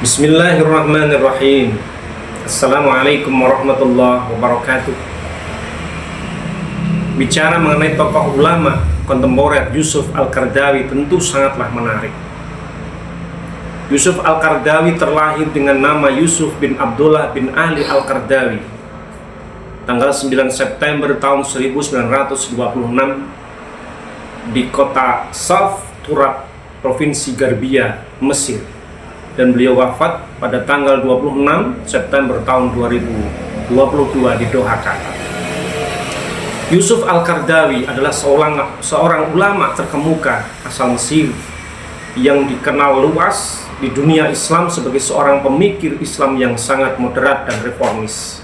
Bismillahirrahmanirrahim. Assalamualaikum warahmatullahi wabarakatuh. Bicara mengenai tokoh ulama kontemporer Yusuf Al-Qaradawi tentu sangatlah menarik. Yusuf Al-Qaradawi terlahir dengan nama Yusuf bin Abdullah bin Ali Al-Qaradawi tanggal 9 September tahun 1926 di kota Saf Turab, Provinsi Garbia, Mesir. Dan beliau wafat pada tanggal 26 September tahun 2022 di Doha, Qatar. Yusuf Al-Qaradawi adalah seorang ulama terkemuka asal Mesir yang dikenal luas di dunia Islam sebagai seorang pemikir Islam yang sangat moderat dan reformis.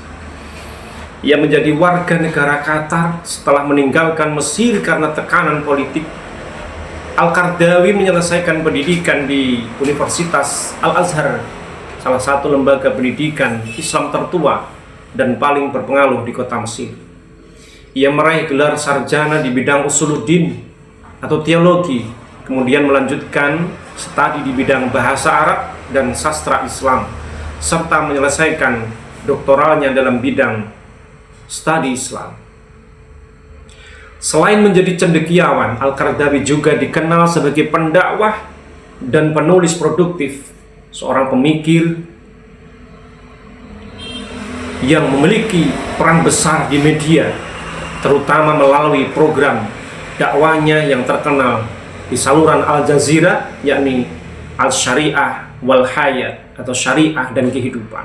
Ia menjadi warga negara Qatar setelah meninggalkan Mesir karena tekanan politik. Al-Qaradawi menyelesaikan pendidikan di Universitas Al-Azhar, salah satu lembaga pendidikan Islam tertua dan paling berpengaruh di kota Mesir. Ia meraih gelar sarjana di bidang usuluddin atau teologi, kemudian melanjutkan studi di bidang bahasa Arab dan sastra Islam, serta menyelesaikan doktoralnya dalam bidang studi Islam. Selain menjadi cendekiawan, Al-Qaradawi juga dikenal sebagai pendakwah dan penulis produktif, seorang pemikir yang memiliki peran besar di media, terutama melalui program dakwahnya yang terkenal di saluran Al Jazeera, yakni Al-Syariah wal Hayat atau Syariah dan Kehidupan.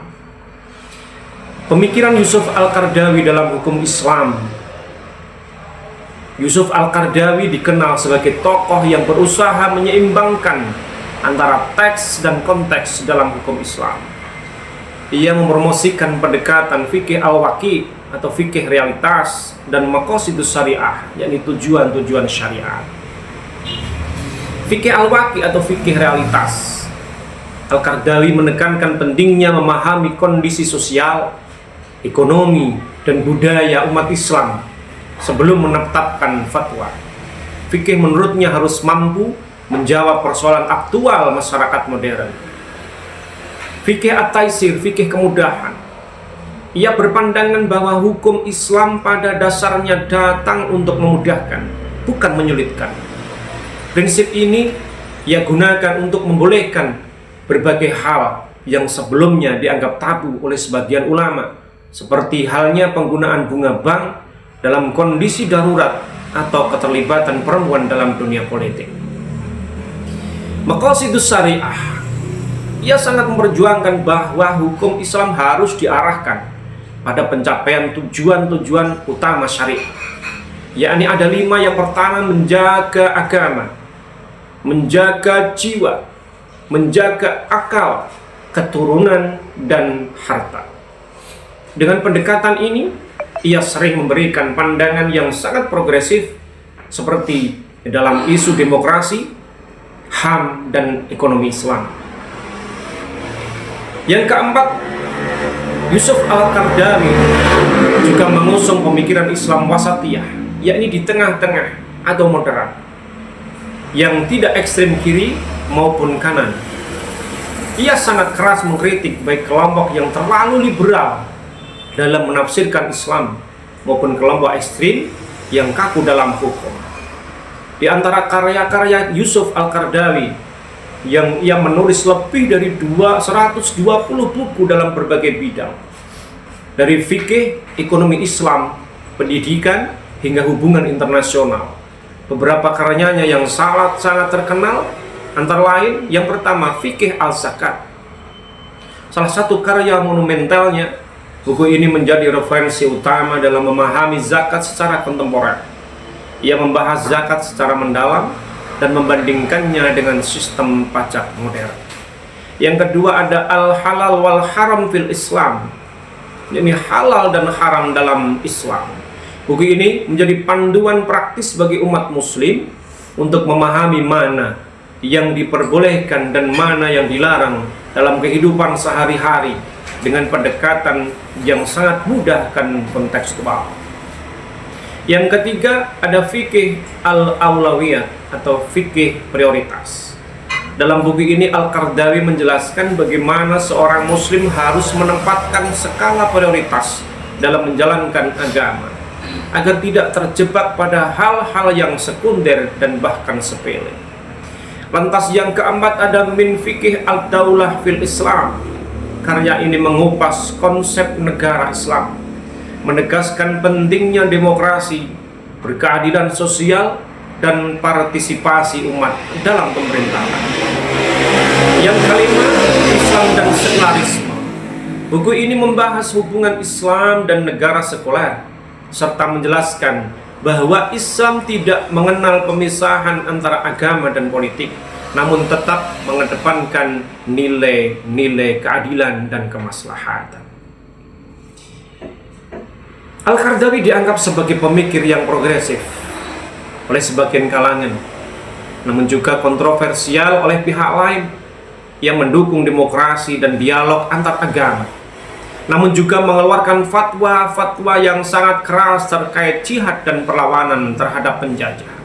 Pemikiran Yusuf Al-Qaradawi dalam hukum Islam. Yusuf Al-Qaradawi dikenal sebagai tokoh yang berusaha menyeimbangkan antara teks dan konteks dalam hukum Islam. Ia mempromosikan pendekatan fikih al-waqi atau fikih realitas dan maqasidus syariah, yakni tujuan-tujuan syariat. Fikih al-waqi atau fikih realitas. Al-Qaradawi menekankan pentingnya memahami kondisi sosial, ekonomi, dan budaya umat Islam sebelum menetapkan fatwa. Fikih menurutnya harus mampu menjawab persoalan aktual masyarakat modern. Fikih at-taisir, fikih kemudahan. Ia berpandangan bahwa hukum Islam pada dasarnya datang untuk memudahkan, bukan menyulitkan. Prinsip ini ia gunakan untuk membolehkan berbagai hal yang sebelumnya dianggap tabu oleh sebagian ulama, seperti halnya penggunaan bunga bank dalam kondisi darurat atau keterlibatan perempuan dalam dunia politik. Maqasidus syariah. Ia sangat memperjuangkan bahwa hukum Islam harus diarahkan pada pencapaian tujuan-tujuan utama syariah, yakni ada 5. Yang pertama, menjaga agama, menjaga jiwa, menjaga akal, keturunan, dan harta. Dengan pendekatan ini, ia sering memberikan pandangan yang sangat progresif seperti dalam isu demokrasi, HAM, dan ekonomi Islam. Yang keempat, Yusuf Al-Qaradawi juga mengusung pemikiran Islam wasatiyah, yakni di tengah-tengah atau moderat, yang tidak ekstrem kiri maupun kanan. Ia sangat keras mengkritik baik kelompok yang terlalu liberal dalam menafsirkan Islam maupun kelompok ekstrim yang kaku dalam hukum. Di antara karya-karya Yusuf Al-Qaradawi yang ia menulis lebih dari 120 buku dalam berbagai bidang, dari fikih, ekonomi Islam, pendidikan, hingga hubungan internasional. Beberapa karyanya yang sangat terkenal antara lain, yang pertama, fikih al-zakat. Salah satu karya monumentalnya, buku ini menjadi referensi utama dalam memahami zakat secara kontemporer. Ia membahas zakat secara mendalam dan membandingkannya dengan sistem pajak modern. Yang kedua ada Al-Halal wal Haram fil Islam, yakni halal dan haram dalam Islam. Buku ini menjadi panduan praktis bagi umat muslim untuk memahami mana yang diperbolehkan dan mana yang dilarang dalam kehidupan sehari-hari, dengan pendekatan yang sangat mudah dan kontekstual. Yang ketiga ada fikih al-aulawiyat atau fikih prioritas. Dalam buku ini Al-Qaradawi menjelaskan bagaimana seorang muslim harus menempatkan skala prioritas dalam menjalankan agama agar tidak terjebak pada hal-hal yang sekunder dan bahkan sepele. Lantas yang keempat ada min fikih ad-daulah fil Islam. Karya ini mengupas konsep negara Islam, menegaskan pentingnya demokrasi, berkeadilan sosial, dan partisipasi umat dalam pemerintahan. Yang kelima, Islam dan sekularisme. Buku ini membahas hubungan Islam dan negara sekuler, serta menjelaskan bahwa Islam tidak mengenal pemisahan antara agama dan politik, namun tetap mengedepankan nilai-nilai keadilan dan kemaslahatan. Al-Qaradawi dianggap sebagai pemikir yang progresif oleh sebagian kalangan, namun juga kontroversial oleh pihak lain yang mendukung demokrasi dan dialog antar agama, namun juga mengeluarkan fatwa-fatwa yang sangat keras terkait jihad dan perlawanan terhadap penjajah.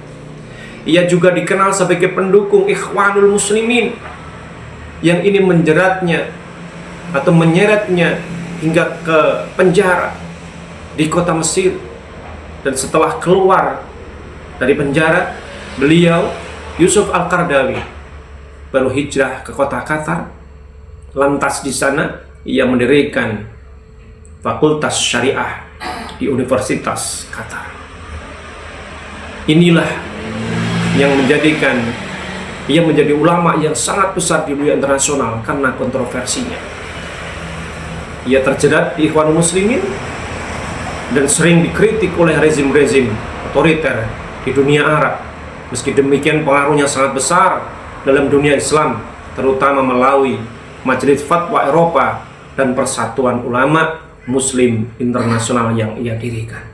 Ia juga dikenal sebagai pendukung Ikhwanul Muslimin yang ini menjeratnya atau menyeretnya hingga ke penjara di kota Mesir. Dan setelah keluar dari penjara, beliau Yusuf Al-Qaradawi baru hijrah ke kota Qatar. Lantas di sana ia mendirikan Fakultas Syariah di Universitas Qatar. Inilah yang menjadikan ia menjadi ulama yang sangat besar di dunia internasional karena kontroversinya. Ia terjerat di Ikhwanul Muslimin dan sering dikritik oleh rezim-rezim otoriter di dunia Arab. Meski demikian pengaruhnya sangat besar dalam dunia Islam, terutama melalui Majelis Fatwa Eropa dan Persatuan Ulama Muslim Internasional yang ia dirikan.